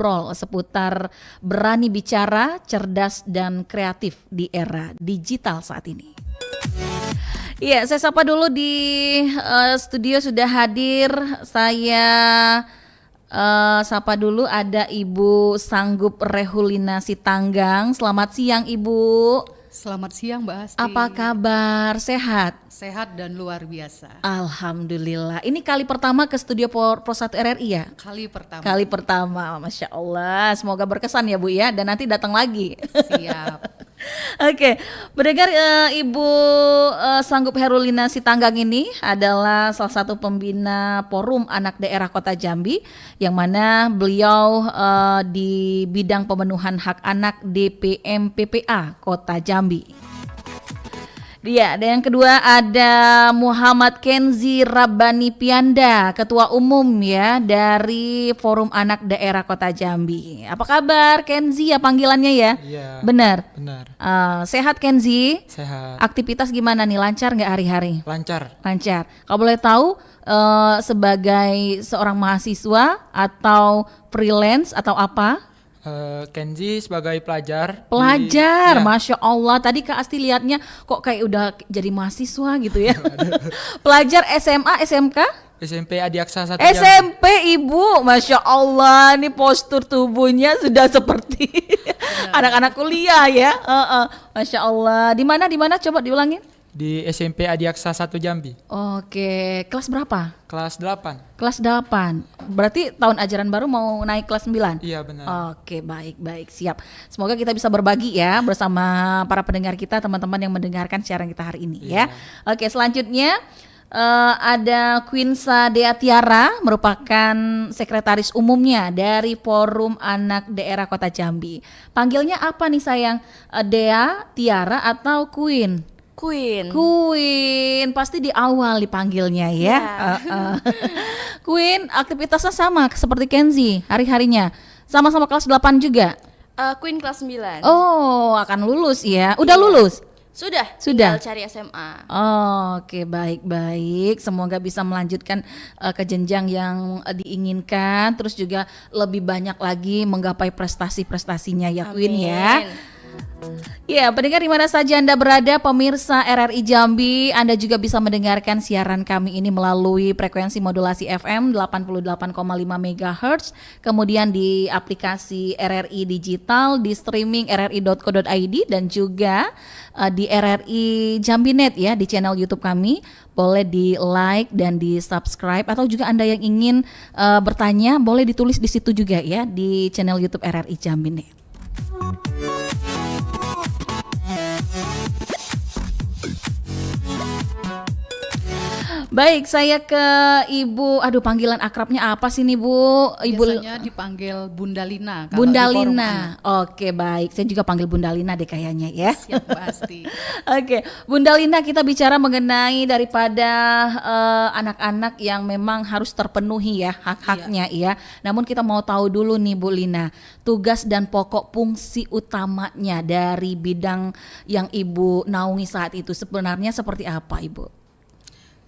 ngobrol seputar berani bicara, cerdas dan kreatif di era digital saat ini. Iya, saya sapa dulu di studio sudah hadir. Saya sapa dulu ada Ibu Sanggup Rehulina Sitanggang. Selamat siang Ibu. Selamat siang Mbak Asti. Apa kabar? Sehat? Sehat dan luar biasa. Alhamdulillah. Ini kali pertama ke studio Pro 1 RRI ya? Kali pertama. Kali pertama, Masya Allah. Semoga berkesan ya Bu ya, dan nanti datang lagi. Siap. Oke, mendengar Ibu Sanggup Herulina Sitanggang ini adalah salah satu pembina Forum Anak Daerah Kota Jambi, yang mana beliau di bidang pemenuhan hak anak DPM PPA Kota Jambi. Dia, dan yang kedua ada Muhammad Kenzi Rabbani Pianda, Ketua Umum ya dari Forum Anak Daerah Kota Jambi. Apa kabar Kenzi ya panggilannya ya? Iya. Benar. Sehat Kenzi? Sehat. Aktivitas gimana nih? Lancar nggak hari-hari? Lancar. Lancar. Kalau boleh tahu sebagai seorang mahasiswa atau freelance atau apa? Kenzi sebagai pelajar. Pelajar, Ya. Masya Allah. Tadi Kak Asti lihatnya kok kayak udah jadi mahasiswa gitu ya. Pelajar SMA, SMK? SMP Adiaksa 1 SMP Ibu, Masya Allah. Ini postur tubuhnya sudah seperti anak-anak kuliah ya. Masya Allah. Di mana? Coba diulangin. Di SMP Adiaksa 1 Jambi. Oke, kelas berapa? Kelas 8. Kelas 8. Berarti tahun ajaran baru mau naik kelas 9? Iya benar. Oke, baik, siap. Semoga kita bisa berbagi ya bersama para pendengar kita, teman-teman yang mendengarkan siaran kita hari ini ya. Oke, selanjutnya ada Quinsa Dea Tiara, merupakan sekretaris umumnya dari Forum Anak Daerah Kota Jambi. Panggilnya apa nih sayang? Dea, Tiara atau Queen? Queen, pasti di awal dipanggilnya ya. Queen, aktivitasnya sama seperti Kenzi hari-harinya. Sama-sama kelas 8 juga? Queen kelas 9. Oh, akan lulus ya. Udah lulus? Sudah. Sudah. Tinggal cari SMA. Oke, baik. Semoga bisa melanjutkan ke jenjang yang diinginkan, terus juga lebih banyak lagi menggapai prestasi-prestasinya ya. Queen ya. Ya, pendengar di mana saja Anda berada, pemirsa RRI Jambi, Anda juga bisa mendengarkan siaran kami ini melalui frekuensi modulasi FM 88,5 MHz, kemudian di aplikasi RRI Digital, di streaming rri.co.id dan juga di RRI Jambinet ya, di channel YouTube kami. Boleh di like dan di subscribe, atau juga Anda yang ingin bertanya boleh ditulis di situ juga ya, di channel YouTube RRI Jambinet. Baik, saya ke Ibu. Aduh, panggilan akrabnya apa sih nih Bu? Ibu Biasanya dipanggil Bunda Lina. Bunda Lina. Oke, baik. Saya juga panggil Bunda Lina deh kayaknya ya. Siap Mbak Asti. Oke, Bunda Lina, kita bicara mengenai daripada anak-anak yang memang harus terpenuhi ya hak-haknya ya. Namun kita mau tahu dulu nih Bu Lina, tugas dan pokok fungsi utamanya dari bidang yang Ibu naungi saat itu sebenarnya seperti apa Ibu?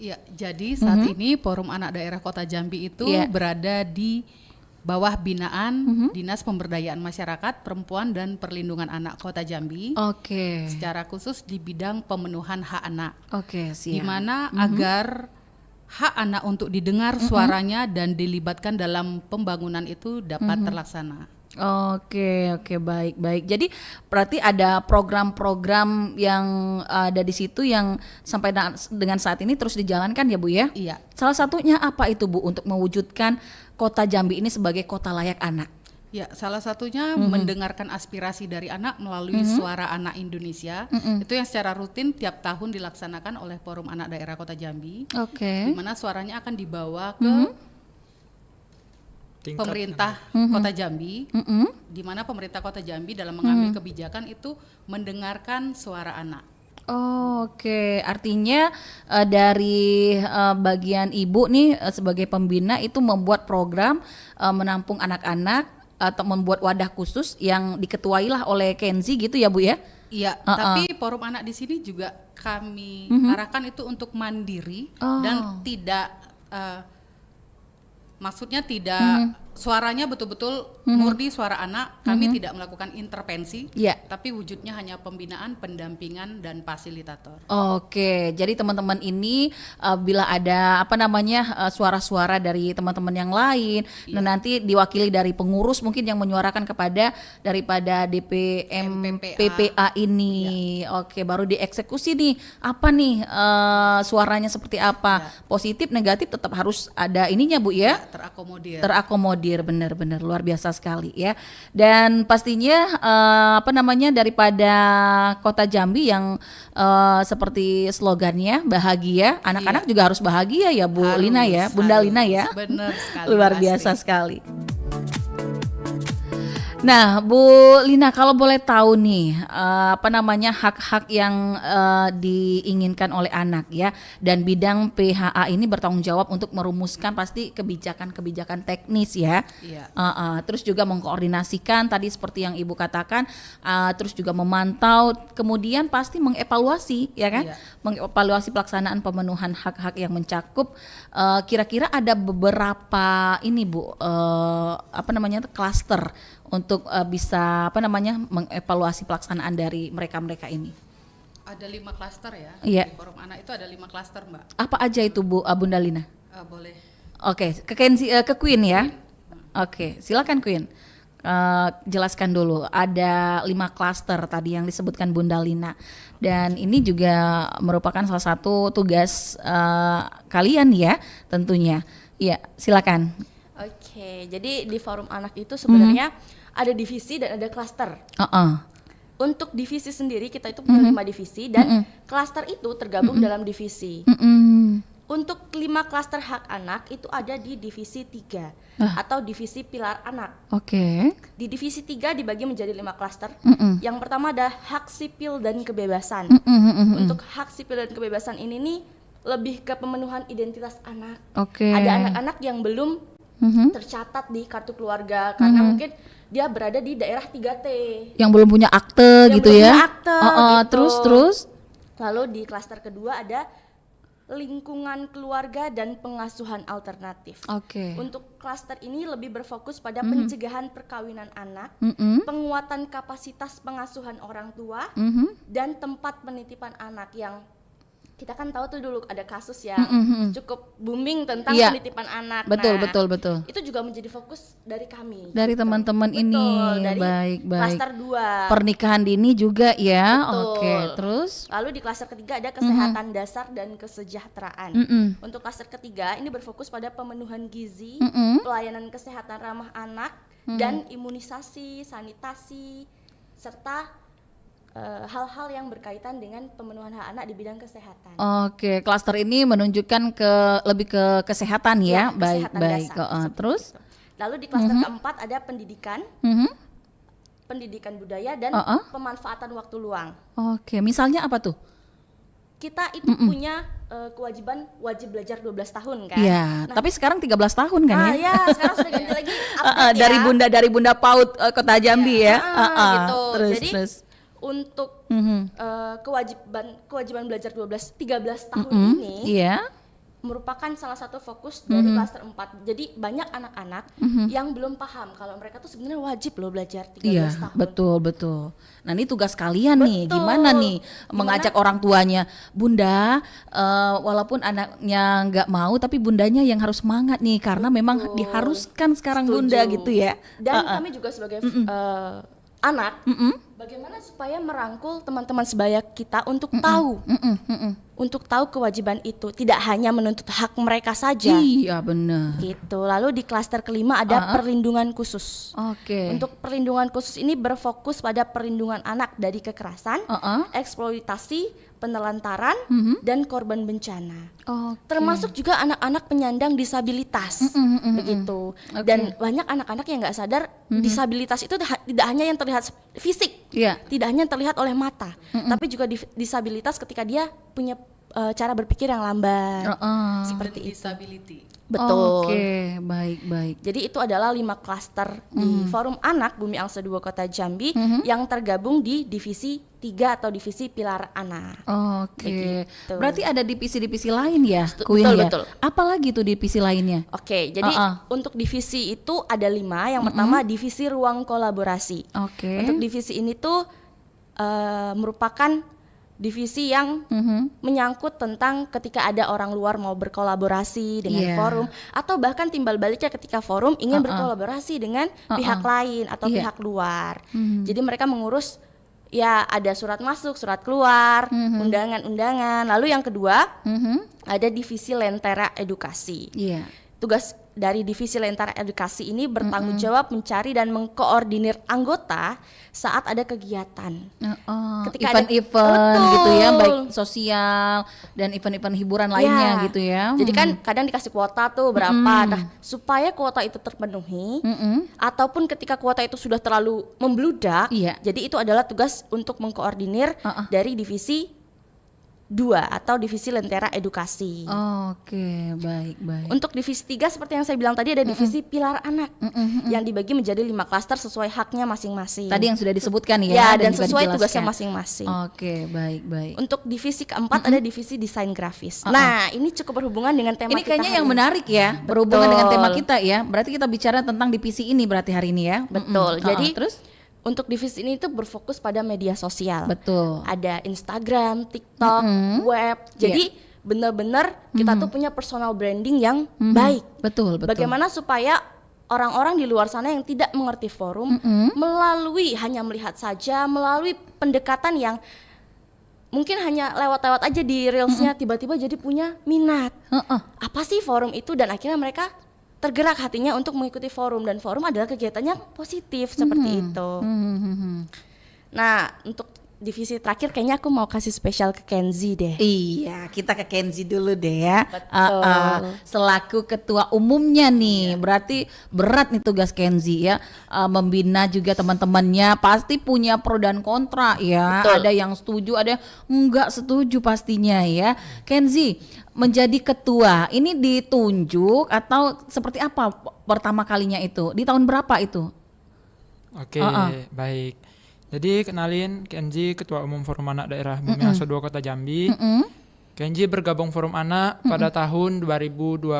Ya, jadi saat ini Forum Anak Daerah Kota Jambi itu berada di bawah binaan Dinas Pemberdayaan Masyarakat Perempuan dan Perlindungan Anak Kota Jambi. Oke. Secara khusus di bidang pemenuhan hak anak. Oke, siap. Di mana agar hak anak untuk didengar suaranya dan dilibatkan dalam pembangunan itu dapat terlaksana. Oke, baik. Jadi berarti ada program-program yang ada di situ yang sampai dengan saat ini terus dijalankan ya Bu ya? Iya. Salah satunya apa itu Bu untuk mewujudkan Kota Jambi ini sebagai kota layak anak? Ya, salah satunya mendengarkan aspirasi dari anak melalui Suara Anak Indonesia. Itu yang secara rutin tiap tahun dilaksanakan oleh Forum Anak Daerah Kota Jambi. Oke. Di mana suaranya akan dibawa ke pemerintah Kota Jambi, di mana pemerintah Kota Jambi dalam mengambil kebijakan itu mendengarkan suara anak. Oke, artinya dari bagian Ibu nih sebagai pembina itu membuat program menampung anak-anak atau membuat wadah khusus yang diketuailah oleh Kenzi gitu ya Bu ya? Iya, tapi Forum Anak di sini juga kami arahkan itu untuk mandiri dan tidak maksudnya tidak suaranya betul-betul murni suara anak. Kami tidak melakukan intervensi, Iya. tapi wujudnya hanya pembinaan, pendampingan, dan fasilitator. Oke, jadi teman-teman ini bila ada suara-suara dari teman-teman yang lain, nah nanti diwakili dari pengurus mungkin yang menyuarakan daripada DPM PPA ini. Oke, baru dieksekusi nih. Apa nih suaranya seperti apa? Positif, negatif tetap harus ada ininya Bu ya. Terakomodir, benar-benar luar biasa sekali ya. Dan pastinya daripada Kota Jambi yang seperti slogannya bahagia, anak-anak juga harus bahagia ya Bu Lina ya, Bunda Lina ya. Benar sekali. Luar biasa sekali. Nah, Bu Lina, kalau boleh tahu nih, hak-hak yang diinginkan oleh anak ya, dan bidang PHA ini bertanggung jawab untuk merumuskan pasti kebijakan-kebijakan teknis ya. Iya. Terus juga mengkoordinasikan tadi seperti yang Ibu katakan, terus juga memantau, kemudian pasti mengevaluasi ya kan, mengevaluasi pelaksanaan pemenuhan hak-hak yang mencakup. Kira-kira ada beberapa ini Bu, klaster untuk bisa mengevaluasi pelaksanaan dari mereka ini. Ada 5 klaster ya. Iya. Di forum anak itu ada 5 klaster, Mbak. Apa aja itu Bu Bunda Lina? Boleh. Oke, ke Queen ya. Oke, silakan Queen. Jelaskan dulu. Ada 5 klaster tadi yang disebutkan Bunda Lina. Dan ini juga merupakan salah satu tugas kalian ya tentunya. Iya, silakan. Oke, jadi di forum anak itu sebenarnya ada divisi dan ada klaster. Untuk divisi sendiri kita itu punya 5 divisi dan klaster itu tergabung dalam divisi. Untuk 5 klaster hak anak itu ada di divisi 3 atau divisi pilar anak. Oke. Di divisi 3 dibagi menjadi 5 klaster. Yang pertama ada hak sipil dan kebebasan. Untuk hak sipil dan kebebasan ini nih lebih ke pemenuhan identitas anak. Oke. Ada anak-anak yang belum tercatat di kartu keluarga karena mungkin dia berada di daerah 3T yang belum punya akte yang gitu belum ya. punya akte, gitu. Terus Lalu di klaster kedua ada lingkungan keluarga dan pengasuhan alternatif. Oke. Untuk klaster ini lebih berfokus pada pencegahan perkawinan anak, penguatan kapasitas pengasuhan orang tua, dan tempat penitipan anak yang kita kan tahu tuh dulu ada kasus yang cukup booming tentang penitipan anak. Betul. Itu juga menjadi fokus dari kami. Dari teman-teman ini. Dari Baik. klaster 2. Pernikahan dini juga ya. Betul. Oke, terus Lalu di klaster ketiga ada kesehatan dasar dan kesejahteraan. Untuk klaster ketiga ini berfokus pada pemenuhan gizi, pelayanan kesehatan ramah anak, dan imunisasi, sanitasi, serta hal-hal yang berkaitan dengan pemenuhan hak anak di bidang kesehatan. Oke, klaster ini menunjukkan lebih ke kesehatan ya. Baik. Dasar, Terus? itu. Lalu di klaster keempat ada pendidikan, pendidikan budaya dan pemanfaatan waktu luang. Oke, misalnya apa tuh? Kita itu punya kewajiban wajib belajar 12 tahun kan. Iya, tapi sekarang 13 tahun kan ya? Ya, sekarang sudah ganti lagi update dari Bunda PAUD Kota Jambi ya. Gitu. Jadi terus. Untuk kewajiban belajar 13 tahun ini merupakan salah satu fokus dari klaster 4. Jadi banyak anak-anak yang belum paham kalau mereka tuh sebenarnya wajib loh belajar 13 tahun. Betul. Nah ini tugas kalian nih, gimana nih mengajak orang tuanya, Bunda, walaupun anaknya nggak mau, tapi bundanya yang harus semangat nih, karena memang diharuskan sekarang. Setuju. Bunda gitu ya. Dan kami juga sebagai anak, bagaimana supaya merangkul teman-teman sebaya kita untuk tahu, untuk tahu kewajiban itu, tidak hanya menuntut hak mereka saja. Iya benar. Gitu. Lalu di klaster kelima ada perlindungan khusus. Oke. Untuk perlindungan khusus ini berfokus pada perlindungan anak dari kekerasan, eksploitasi, penelantaran, dan korban bencana. Termasuk juga anak-anak penyandang disabilitas, begitu. Dan banyak anak-anak yang nggak sadar disabilitas itu tidak hanya yang terlihat fisik, tidak hanya yang terlihat oleh mata, tapi juga disabilitas ketika dia punya cara berpikir yang lambat, seperti itu. Betul. Oke, baik. Jadi itu adalah 5 klaster di Forum Anak Bumi Angsa 2 Kota Jambi yang tergabung di divisi 3 atau divisi Pilar Anak. Oke. Begitu. Berarti ada divisi-divisi lain ya, Queen ya? Betul. Apalagi tuh divisi lainnya? Oke, jadi untuk divisi itu ada 5. Yang pertama divisi ruang kolaborasi. Oke. Untuk divisi ini tuh merupakan divisi yang menyangkut tentang ketika ada orang luar mau berkolaborasi dengan forum, atau bahkan timbal baliknya ketika forum ingin berkolaborasi dengan pihak lain atau pihak luar. Jadi mereka mengurus ya ada surat masuk, surat keluar, undangan-undangan. Lalu yang kedua ada divisi Lentera Edukasi. Tugas dari divisi Lentera Edukasi ini bertanggung jawab mencari dan mengkoordinir anggota saat ada kegiatan. Ketika event-event gitu ya, baik sosial dan event-event hiburan lainnya gitu ya. Jadi kan kadang dikasih kuota tuh berapa. Nah, supaya kuota itu terpenuhi ataupun ketika kuota itu sudah terlalu membludak, jadi itu adalah tugas untuk mengkoordinir dari divisi 2 atau divisi Lentera Edukasi. Oke, baik. Untuk divisi 3 seperti yang saya bilang tadi ada divisi Pilar Anak yang dibagi menjadi 5 klaster sesuai haknya masing-masing. Tadi yang sudah disebutkan ya. Ya, dan sesuai tugasnya masing-masing. Oke, baik. Untuk divisi keempat ada divisi desain grafis. Nah, ini cukup berhubungan dengan tema ini kita. Ini kayaknya yang menarik ya, berhubungan dengan tema kita ya. Berarti kita bicara tentang divisi ini berarti hari ini ya. Betul. Jadi terus untuk divisi ini itu berfokus pada media sosial. Betul. Ada Instagram, TikTok, web. Jadi benar-benar kita tuh punya personal branding yang baik. Betul. Bagaimana supaya orang-orang di luar sana yang tidak mengerti forum melalui hanya melihat saja, melalui pendekatan yang mungkin hanya lewat-lewat aja di reelsnya tiba-tiba jadi punya minat. Apa sih forum itu, dan akhirnya mereka tergerak hatinya untuk mengikuti forum, dan forum adalah kegiatan yang positif seperti itu. Nah, untuk divisi terakhir kayaknya aku mau kasih spesial ke Kenzi deh. Iya, kita ke Kenzi dulu deh ya. Betul. Selaku ketua umumnya nih, berarti berat nih tugas Kenzi ya. Membina juga teman-temannya, pasti punya pro dan kontra ya. Betul. Ada yang setuju, ada yang enggak setuju pastinya ya. Kenzi, menjadi ketua ini ditunjuk atau seperti apa pertama kalinya itu? Di tahun berapa itu? Oke, baik. Jadi kenalin, Kenzi Ketua Umum Forum Anak Daerah Bumi Angsa 2 Kota Jambi. Kenzi bergabung Forum Anak pada tahun 2025.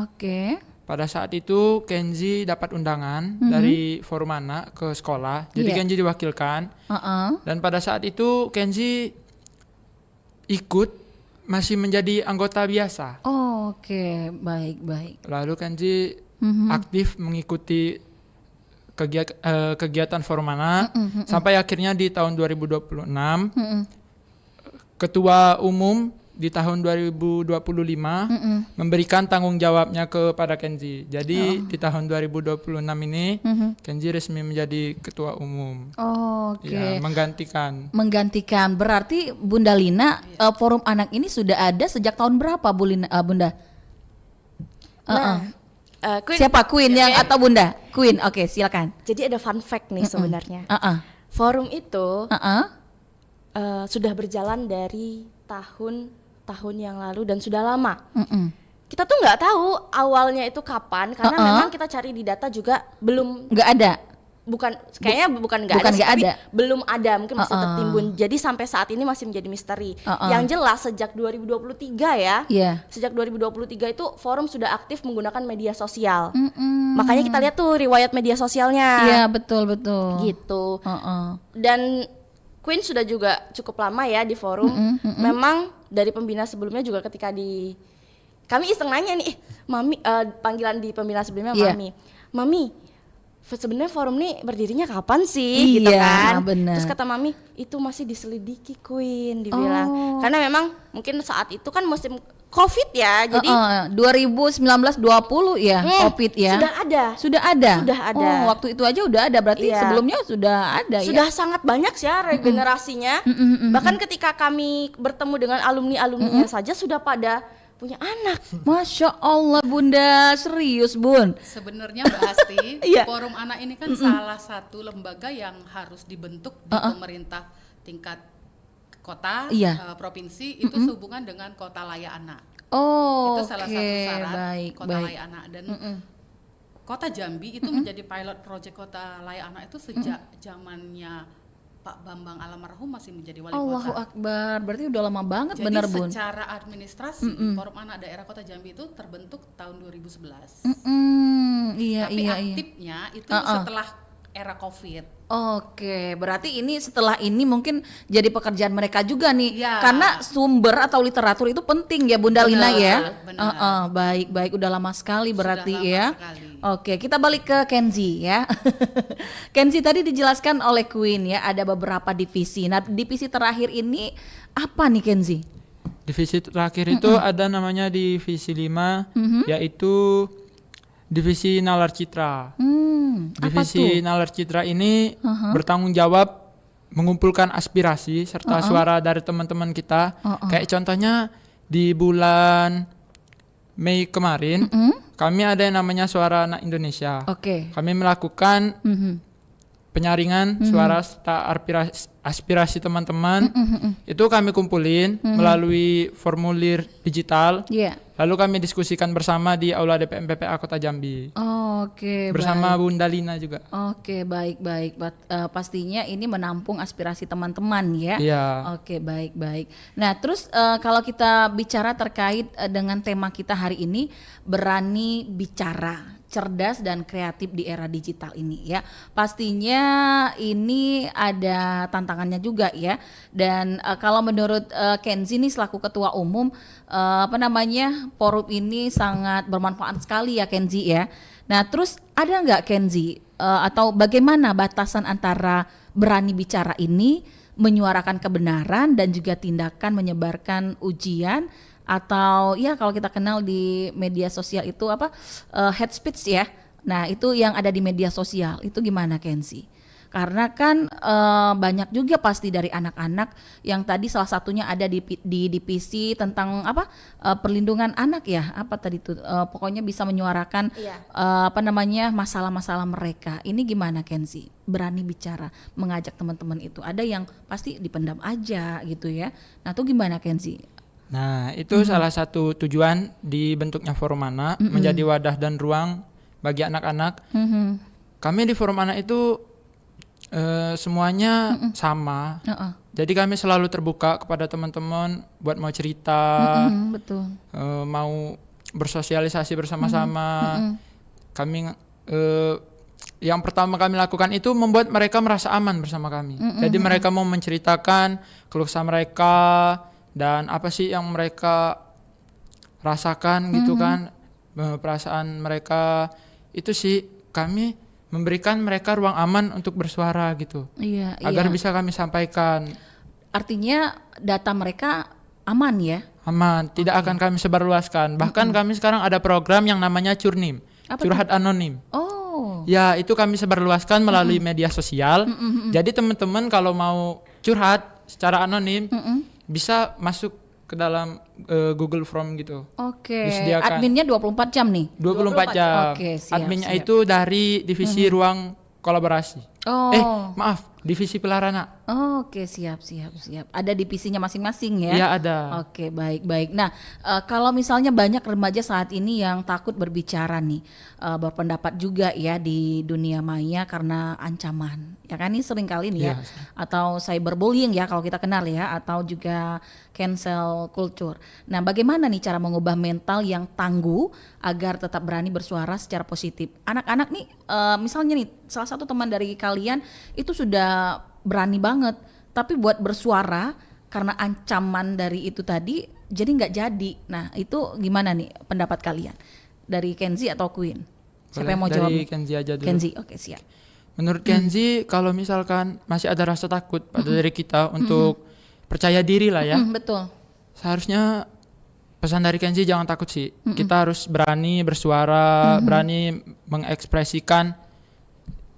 Oke. Pada saat itu Kenzi dapat undangan dari Forum Anak ke sekolah. Jadi Kenzi diwakilkan. Dan pada saat itu Kenzi ikut masih menjadi anggota biasa. Oke, baik. Lalu Kenzi aktif mengikuti kegiatan Forum Anak sampai akhirnya di tahun 2026 Ketua Umum di tahun 2025 memberikan tanggung jawabnya kepada Kenzi. Jadi di tahun 2026 ini Kenzi resmi menjadi Ketua Umum. Oke. Ya, Menggantikan. Berarti Bunda Lina, Forum Anak ini sudah ada sejak tahun berapa Bunda? Queen, siapa Queen yang atau Bunda? Queen. Oke, silakan. Jadi ada fun fact nih sebenarnya. Forum itu sudah berjalan dari tahun yang lalu dan sudah lama. Kita tuh nggak tahu awalnya itu kapan, karena memang kita cari di data juga nggak ada. Bukan nggak ada, tapi belum ada, mungkin masih tertimbun. Jadi sampai saat ini masih menjadi misteri. Yang jelas sejak 2023 ya, sejak 2023 itu forum sudah aktif menggunakan media sosial. Makanya kita lihat tuh riwayat media sosialnya. Iya, betul. Gitu. Dan Queen sudah juga cukup lama ya di forum. Memang dari pembina sebelumnya juga ketika kami iseng nanya nih, Mami, panggilan di pembina sebelumnya Mami, sebenarnya forum nih berdirinya kapan sih, gitu kan? Bener. Terus kata Mami, itu masih diselidiki Queen, dibilang. Karena memang mungkin saat itu kan musim COVID ya, jadi 2019-20 ya, COVID ya. Sudah ada. Waktu itu aja udah ada, berarti sebelumnya sudah ada ya. Sudah sangat banyak ya regenerasinya. Bahkan ketika kami bertemu dengan alumni-alumninya saja sudah pada punya anak. Masya Allah Bunda, serius Bun. Sebenarnya Mbak Asti, Forum Anak ini kan salah satu lembaga yang harus dibentuk di pemerintah tingkat kota, provinsi, itu sehubungan dengan kota layak anak. Oh, itu salah satu syarat baik, kota baik. layak anak. Dan Kota Jambi itu menjadi pilot project kota layak anak itu sejak zamannya Pak Bambang almarhum masih menjadi wali Allahu kota. Akbar, berarti udah lama banget. Jadi bener Bun. secara administrasi Forum Anak Daerah Kota Jambi itu terbentuk tahun 2011. Iya, Tapi iya. aktifnya itu setelah era Covid. Oke, berarti ini setelah ini mungkin jadi pekerjaan mereka juga nih, Ya. karena sumber atau literatur itu penting ya Bunda Lina ya. benar. Baik, udah lama sekali berarti Sudah lama ya. sekali. Oke, kita balik ke Kenzi ya. Kenzi tadi dijelaskan oleh Queen ya, ada beberapa divisi. Nah, divisi terakhir ini apa nih Kenzi? Divisi terakhir itu ada namanya divisi 5, yaitu divisi Nalar Citra. Divisi Nalar Citra ini bertanggung jawab mengumpulkan aspirasi serta suara dari teman-teman kita. Kayak contohnya di bulan Mei kemarin, kami ada yang namanya Suara Anak Indonesia. Oke. Kami melakukan penyaringan suara serta aspirasi teman-teman. Itu kami kumpulin melalui formulir digital. Iya. Lalu kami diskusikan bersama di Aula DPM PPA Kota Jambi. Oke, Bersama Bunda Lina juga. Oke, baik. Pastinya ini menampung aspirasi teman-teman ya. Iya. Oke, baik. Nah, terus kalau kita bicara terkait dengan tema kita hari ini, berani bicara, cerdas dan kreatif di era digital ini ya. Pastinya ini ada tantangannya juga ya. Dan kalau menurut Kenzi nih selaku ketua umum, forum ini sangat bermanfaat sekali ya Kenzi ya. Nah, terus ada nggak Kenzi atau bagaimana batasan antara berani bicara ini, menyuarakan kebenaran dan juga tindakan menyebarkan ujian atau ya kalau kita kenal di media sosial itu hate speech ya. Nah, itu yang ada di media sosial itu gimana Kenzi? Karena kan banyak juga pasti dari anak-anak yang tadi salah satunya ada di divisi tentang perlindungan anak ya, pokoknya bisa menyuarakan masalah-masalah mereka. Ini gimana Kenzi? Berani bicara, mengajak teman-teman itu. Ada yang pasti dipendam aja gitu ya. Nah, itu gimana Kenzi? Nah, itu salah satu tujuan dibentuknya Forum Anak, menjadi wadah dan ruang bagi anak-anak. Kami di Forum Anak itu semuanya sama. Jadi kami selalu terbuka kepada teman-teman buat mau cerita, betul. Mau bersosialisasi bersama-sama. Kami yang pertama kami lakukan itu membuat mereka merasa aman bersama kami. Jadi mereka mau menceritakan keluh kesah mereka dan apa sih yang mereka rasakan gitu kan, perasaan mereka itu sih kami memberikan mereka ruang aman untuk bersuara gitu. Iya, agar bisa kami sampaikan. Artinya data mereka aman ya? Aman, tidak akan kami sebarluaskan. Bahkan kami sekarang ada program yang namanya Curnim, curhat anonim. Oh. Ya, itu kami sebarluaskan melalui media sosial. Jadi teman-teman kalau mau curhat secara anonim bisa masuk ke dalam Google Form gitu. Oke. Disediakan. Adminnya 24 jam nih? 24 jam. Oke, siap, Adminnya siap. itu dari divisi ruang kolaborasi. Oh. Maaf, divisi Pelarana. Oke, siap. Ada divisinya masing-masing ya? Iya, ada. Oke, baik. Nah, kalau misalnya banyak remaja saat ini yang takut berbicara nih, berpendapat juga ya di dunia maya karena ancaman. Ya kan, ini sering kali nih ya. Atau cyberbullying ya kalau kita kenal ya, atau juga cancel culture. Nah, bagaimana nih cara mengubah mental yang tangguh agar tetap berani bersuara secara positif? Anak-anak nih, misalnya nih, salah satu teman dari kalian itu sudah berani banget, tapi buat bersuara karena ancaman dari itu tadi jadi nggak jadi. Nah, itu gimana nih pendapat kalian dari Kenzi atau Queen? Siapa yang mau jawab? Dari Kenzi aja dulu. Kenzi, oke, siap. Menurut Kenzi, kalau misalkan masih ada rasa takut pada diri kita untuk percaya diri lah ya, Betul. seharusnya pesan dari Kenzi jangan takut sih. Kita harus berani bersuara, berani mengekspresikan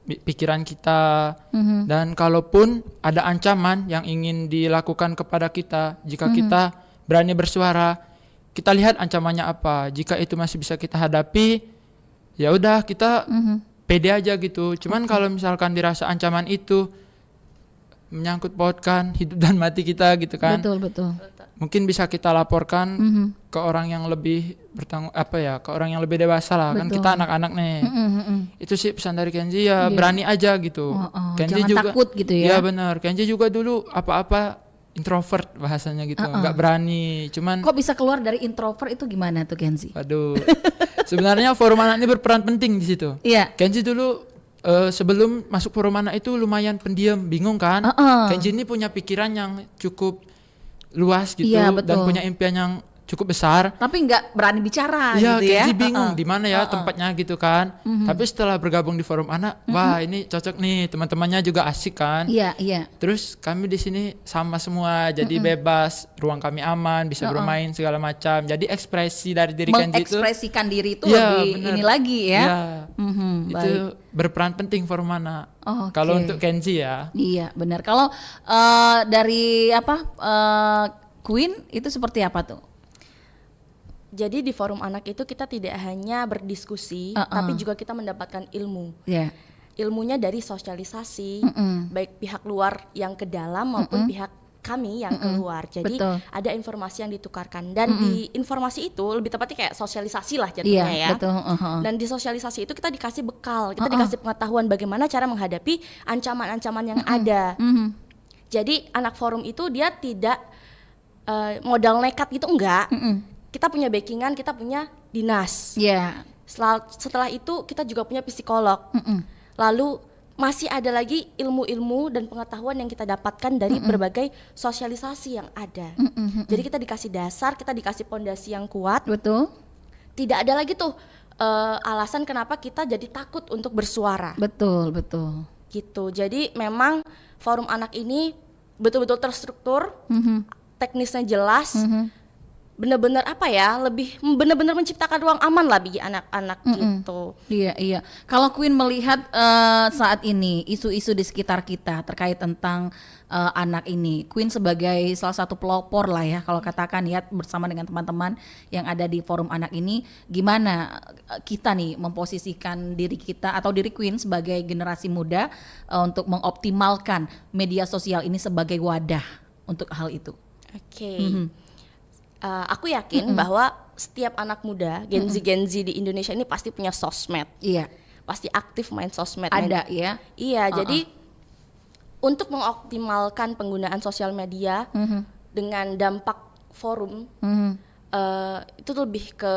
pikiran kita. Dan kalaupun ada ancaman yang ingin dilakukan kepada kita, jika kita berani bersuara, kita lihat ancamannya apa. Jika itu masih bisa kita hadapi, ya udah kita pede aja gitu. Cuman kalau misalkan dirasa ancaman itu menyangkut pautkan hidup dan mati kita gitu kan. Betul. mungkin bisa kita laporkan ke orang yang lebih ke orang yang lebih dewasa lah. Kan kita anak-anak nih. Itu sih pesan dari Kenzi ya, berani aja gitu. Kenzi jangan juga takut gitu ya. Iya benar. Kenzi juga dulu apa-apa introvert bahasanya gitu, nggak berani. Cuman kok bisa keluar dari introvert itu gimana tuh Kenzi? Waduh. Sebenarnya forum anak ini berperan penting di situ. Iya. Kenzi dulu sebelum masuk forum anak itu lumayan pendiam, bingung kan? Kenzi ini punya pikiran yang cukup luas gitu, dan punya impian yang cukup besar. Tapi nggak berani bicara Iya, gitu ya. Kenzi bingung di mana ya tempatnya gitu kan. Tapi setelah bergabung di forum anak, wah ini cocok nih, teman-temannya juga asik kan. Iya, iya. Terus kami di sini sama semua, jadi bebas, ruang kami aman, bisa bermain segala macam. Jadi ekspresi dari diri Kenzi itu mengekspresikan diri itu iya, lebih bener. ini lagi ya. Iya. Itu baik. berperan penting forum anak. Oh, kalau oke. untuk Kenzi ya. Iya, benar. Kalau dari Queen itu seperti apa tuh? Jadi di forum anak itu kita tidak hanya berdiskusi, tapi juga kita mendapatkan ilmu. Iya. Ilmunya dari sosialisasi, baik pihak luar yang ke dalam maupun pihak kami yang keluar. Jadi Betul. ada informasi yang ditukarkan, dan di informasi itu lebih tepatnya kayak sosialisasi lah jatuhnya Iya, ya. betul. Dan di sosialisasi itu kita dikasih bekal, kita dikasih pengetahuan bagaimana cara menghadapi ancaman-ancaman yang ada. Jadi anak forum itu dia tidak modal nekat gitu, enggak. Kita punya backingan, kita punya dinas. Iya. Setelah itu kita juga punya psikolog. Lalu masih ada lagi ilmu-ilmu dan pengetahuan yang kita dapatkan dari berbagai sosialisasi yang ada. Jadi kita dikasih dasar, kita dikasih pondasi yang kuat. Betul. Tidak ada lagi tuh alasan kenapa kita jadi takut untuk bersuara. Betul, betul. Gitu. Jadi memang forum anak ini betul-betul terstruktur, teknisnya jelas. Benar-benar lebih benar-benar menciptakan ruang aman lah bagi anak-anak gitu. Iya, iya. Kalau Queen melihat saat ini isu-isu di sekitar kita terkait tentang anak ini, Queen sebagai salah satu pelopor lah ya, kalau katakan ya, bersama dengan teman-teman yang ada di forum anak ini, gimana kita nih memposisikan diri kita atau diri Queen sebagai generasi muda untuk mengoptimalkan media sosial ini sebagai wadah untuk hal itu? Oke. Aku yakin bahwa setiap anak muda, Gen Z di Indonesia ini pasti punya sosmed. Iya. Pasti aktif main sosmed. Ada ya. Iya, jadi untuk mengoptimalkan penggunaan sosial media dengan dampak forum, itu lebih ke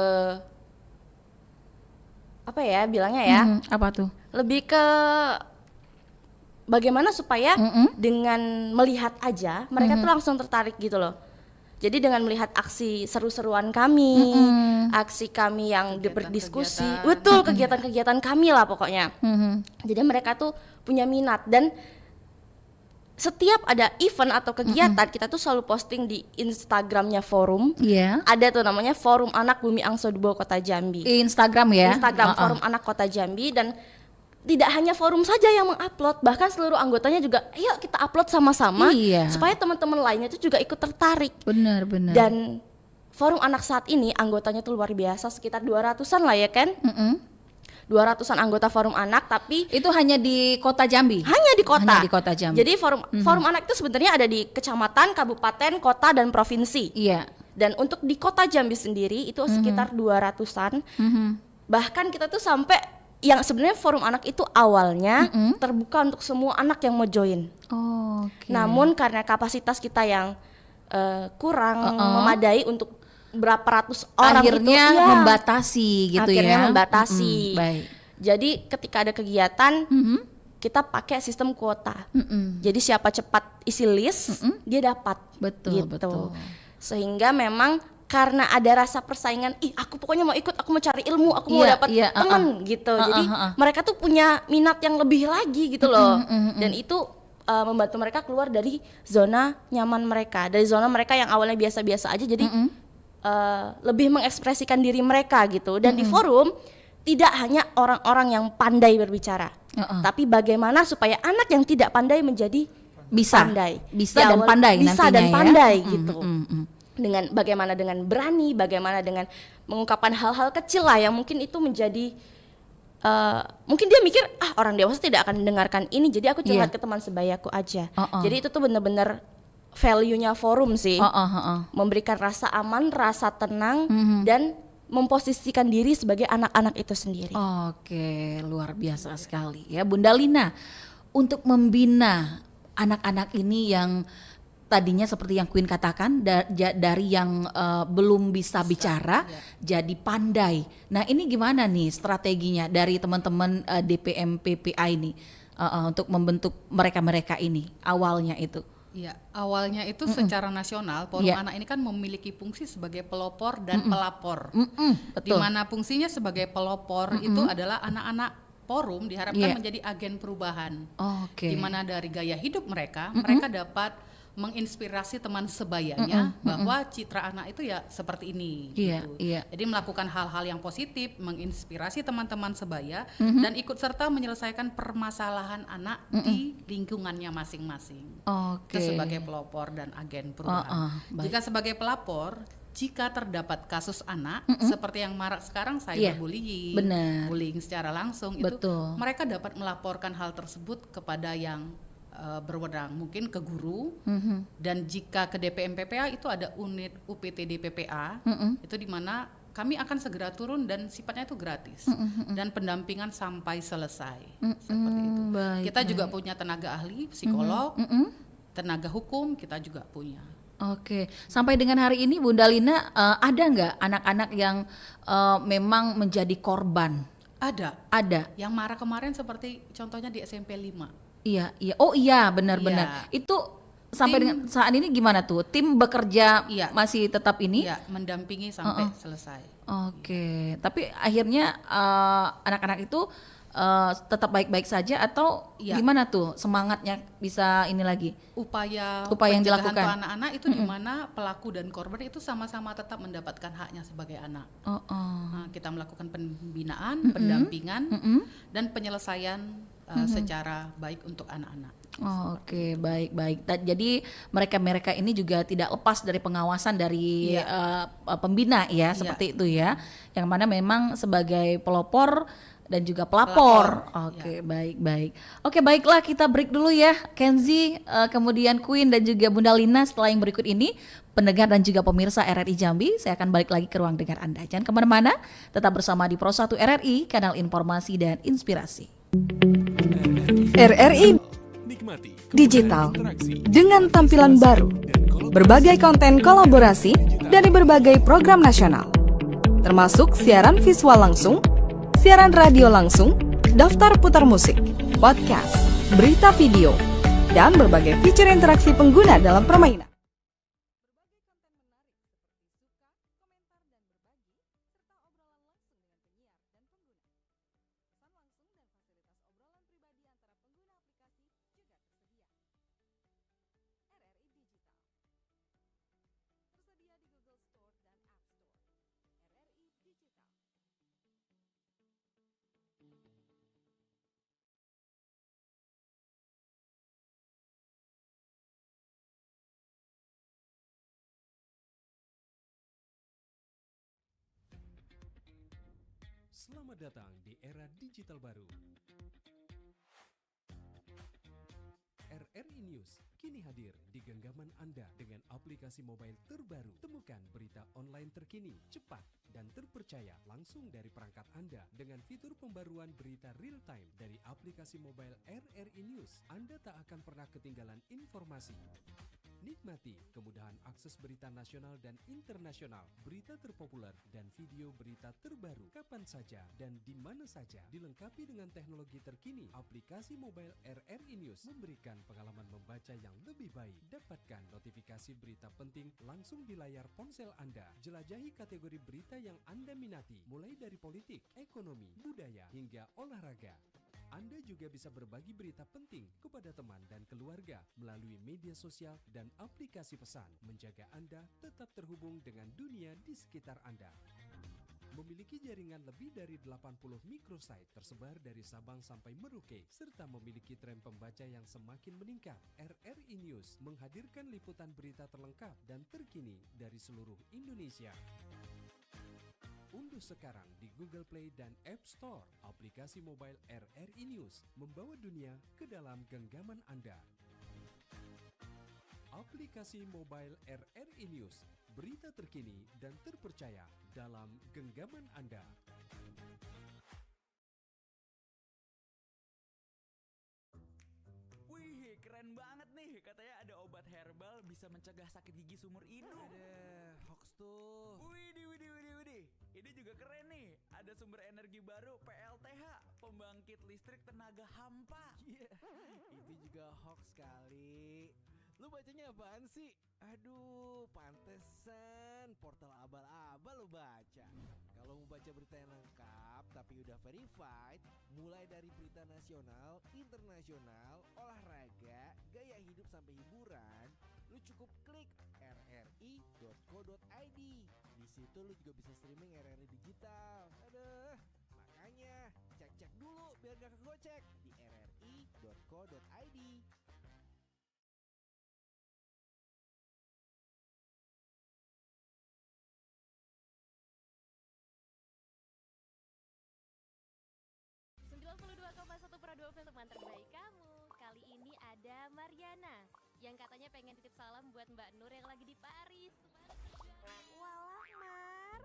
apa ya bilangnya ya? Apa tuh? Lebih ke bagaimana supaya dengan melihat aja mereka tuh langsung tertarik gitu loh. Jadi dengan melihat aksi seru-seruan kami, aksi kami yang berdiskusi, betul, kegiatan-kegiatan kami lah pokoknya. Jadi mereka tuh punya minat, dan setiap ada event atau kegiatan kita tuh selalu posting di Instagramnya forum. Iya. Ada tuh namanya Forum Anak Bumi Angsodubo Kota Jambi. Instagram ya. Instagram Forum Anak Kota Jambi, dan tidak hanya forum saja yang mengupload, bahkan seluruh anggotanya juga, ayo kita upload sama-sama, supaya teman-teman lainnya itu juga ikut tertarik. Benar. Dan forum anak saat ini anggotanya tuh luar biasa, sekitar 200-an lah ya kan? 200-an anggota forum anak, tapi itu hanya di Kota Jambi. Hanya di kota. Hanya di Kota Jambi. Jadi forum anak itu sebenarnya ada di kecamatan, kabupaten, kota, dan provinsi. Iya. Dan untuk di Kota Jambi sendiri itu sekitar 200-an. Bahkan kita tuh sampai yang sebenarnya forum anak itu awalnya terbuka untuk semua anak yang mau join. Oke. Namun karena kapasitas kita yang kurang memadai untuk berapa ratus orang, akhirnya itu, membatasi gitu akhirnya ya. membatasi. Baik. Jadi ketika ada kegiatan kita pakai sistem kuota. Jadi siapa cepat isi list dia dapat. Betul, gitu. betul. Sehingga memang karena ada rasa persaingan, aku pokoknya mau ikut, aku mau cari ilmu, aku mau dapat teman gitu. Jadi mereka tuh punya minat yang lebih lagi gitu loh. Dan itu membantu mereka keluar dari zona nyaman mereka, dari zona mereka yang awalnya biasa-biasa aja, jadi lebih mengekspresikan diri mereka gitu. Dan di forum tidak hanya orang-orang yang pandai berbicara, tapi bagaimana supaya anak yang tidak pandai menjadi pandai. Bisa dan pandai bisa nantinya dan pandai ya? gitu. Dengan bagaimana dengan berani, bagaimana dengan mengungkapkan hal-hal kecil lah yang mungkin itu menjadi mungkin dia mikir orang dewasa tidak akan mendengarkan ini, jadi aku curhat ke teman sebayaku aja. Jadi itu tuh benar-benar value-nya forum sih. Memberikan rasa aman, rasa tenang, dan memposisikan diri sebagai anak-anak itu sendiri. Oke, luar biasa sekali ya Bunda Lina. Untuk membina anak-anak ini yang tadinya seperti yang Queen katakan dari yang belum bisa bicara jadi pandai. Nah ini gimana nih strateginya dari teman-teman DPM PPA ini untuk membentuk mereka-mereka ini awalnya itu? Iya, awalnya itu secara nasional Forum Anak ini kan memiliki fungsi sebagai pelopor dan pelapor. Di mana fungsinya sebagai pelopor itu adalah anak-anak forum diharapkan menjadi agen perubahan. Di mana dari gaya hidup mereka, mereka dapat menginspirasi teman sebayanya bahwa citra anak itu ya seperti ini. Gitu. Jadi melakukan hal-hal yang positif, menginspirasi teman-teman sebaya dan ikut serta menyelesaikan permasalahan anak di lingkungannya masing-masing. Itu sebagai pelopor dan agen perubahan. Jika sebagai pelapor, jika terdapat kasus anak seperti yang marak sekarang cyberbullying, bullying secara langsung itu mereka dapat melaporkan hal tersebut kepada yang berwenang, mungkin ke guru, dan jika ke DPM PPA itu ada unit UPTD PPA, itu di mana kami akan segera turun dan sifatnya itu gratis dan pendampingan sampai selesai. Seperti itu. Kita juga punya tenaga ahli, psikolog, tenaga hukum kita juga punya. Oke, sampai dengan hari ini Bunda Lina ada nggak anak-anak yang memang menjadi korban? Ada. Yang marah kemarin seperti contohnya di SMP 5. Iya. Oh iya, benar-benar. Itu sampai dengan saat ini gimana tuh? Tim bekerja masih tetap ini? Iya, mendampingi sampai selesai. Oke. Tapi akhirnya anak-anak itu tetap baik-baik saja atau gimana tuh semangatnya bisa ini lagi? Upaya yang dilakukan anak-anak itu di mana pelaku dan korban itu sama-sama tetap mendapatkan haknya sebagai anak. Nah, kita melakukan pembinaan, pendampingan, dan penyelesaian secara baik untuk anak-anak. Oke, baik. Jadi mereka ini juga tidak lepas dari pengawasan dari pembina ya, seperti itu ya. Yang mana memang sebagai pelopor dan juga pelapor. Oke, baik. Oke, baiklah kita break dulu ya, Kenzi, kemudian Queen dan juga Bunda Lina. Setelah yang berikut ini, pendengar dan juga pemirsa RRI Jambi, saya akan balik lagi ke ruang dengar Anda. Jangan kemana-mana, tetap bersama di Pro 1 RRI, kanal informasi dan inspirasi. RRI Digital dengan tampilan baru, berbagai konten kolaborasi dari berbagai program nasional, termasuk siaran visual langsung, siaran radio langsung, daftar putar musik, podcast, berita video, dan berbagai fitur interaksi pengguna dalam permainan. Selamat datang di era digital baru. RRI News kini hadir di genggaman Anda dengan aplikasi mobile terbaru. Temukan berita online terkini, cepat, dan terpercaya langsung dari perangkat Anda dengan fitur pembaruan berita real time dari aplikasi mobile RRI News. Anda tak akan pernah ketinggalan informasi. Nikmati kemudahan akses berita nasional dan internasional, berita terpopuler, dan video berita terbaru kapan saja dan di mana saja. Dilengkapi dengan teknologi terkini, aplikasi mobile RRI News memberikan pengalaman membaca yang lebih baik. Dapatkan notifikasi berita penting langsung di layar ponsel Anda. Jelajahi kategori berita yang Anda minati, mulai dari politik, ekonomi, budaya, hingga olahraga. Anda juga bisa berbagi berita penting kepada teman dan keluarga melalui media sosial dan aplikasi pesan, menjaga Anda tetap terhubung dengan dunia di sekitar Anda. Memiliki jaringan lebih dari 80 microsite tersebar dari Sabang sampai Merauke, serta memiliki tren pembaca yang semakin meningkat. RRI News menghadirkan liputan berita terlengkap dan terkini dari seluruh Indonesia. Unduh sekarang di Google Play dan App Store aplikasi mobile RRI News, membawa dunia ke dalam genggaman Anda. aplikasi mobile RRI News. Berita terkini dan terpercaya dalam genggaman Anda. Wih, keren banget nih. Katanya ada obat herbal bisa mencegah sakit gigi seumur hidup. Ada hoax tuh. Widih. Ini juga keren nih. Ada sumber energi baru PLTH, pembangkit listrik tenaga hampa. Iya, itu juga hoax kali. Lu bacanya apaan sih? Aduh, pantesan portal abal-abal lu baca. Kalau mau baca berita yang lengkap tapi udah verified, mulai dari berita nasional, internasional, olahraga, gaya hidup sampai hiburan, lu cukup klik rri.co.id. Di situ lu juga bisa streaming RRI digital. Aduh, makanya cek-cek dulu biar gak kegocek di rri.co.id. Pro 2 film teman terbaik kamu. Kali ini ada Mariana yang katanya pengen titip salam buat Mbak Nur yang lagi di Paris. Walah Mar,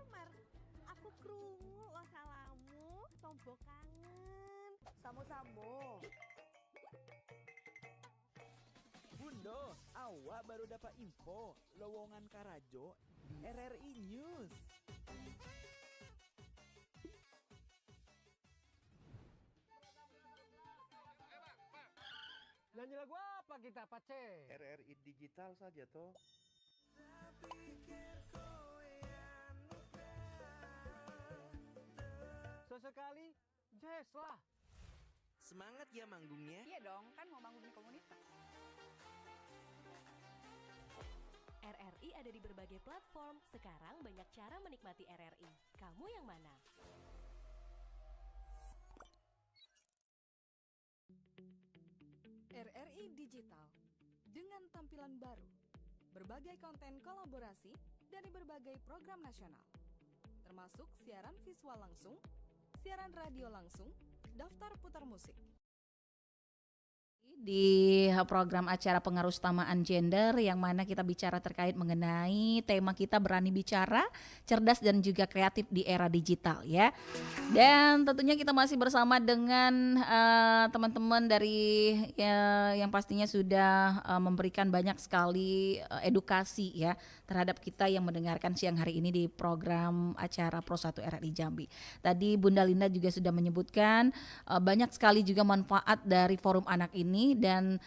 aku krungu lo salamu, tombo kangen. Samo-samo. Bundo, awak baru dapat info lowongan Karajo di RRI News. Nyanyi lagu apa kita, Pace? RRI digital saja toh. Sesekali jazz lah. Semangat ya manggungnya. Iya dong, kan mau bangun komunitas. RRI ada di berbagai platform. Sekarang banyak cara menikmati RRI. Kamu yang mana? RRI Digital dengan tampilan baru, berbagai konten kolaborasi dari berbagai program nasional, termasuk siaran visual langsung, siaran radio langsung, daftar putar musik. Di program acara pengaruh utamaan gender yang mana kita bicara terkait mengenai tema kita berani bicara, cerdas dan juga kreatif di era digital ya. Dan tentunya kita masih bersama dengan teman-teman dari yang pastinya sudah memberikan banyak sekali edukasi ya terhadap kita yang mendengarkan siang hari ini di program acara Pro 1 RRI Jambi. Tadi Bunda Linda juga sudah menyebutkan banyak sekali juga manfaat dari forum anak ini. Dan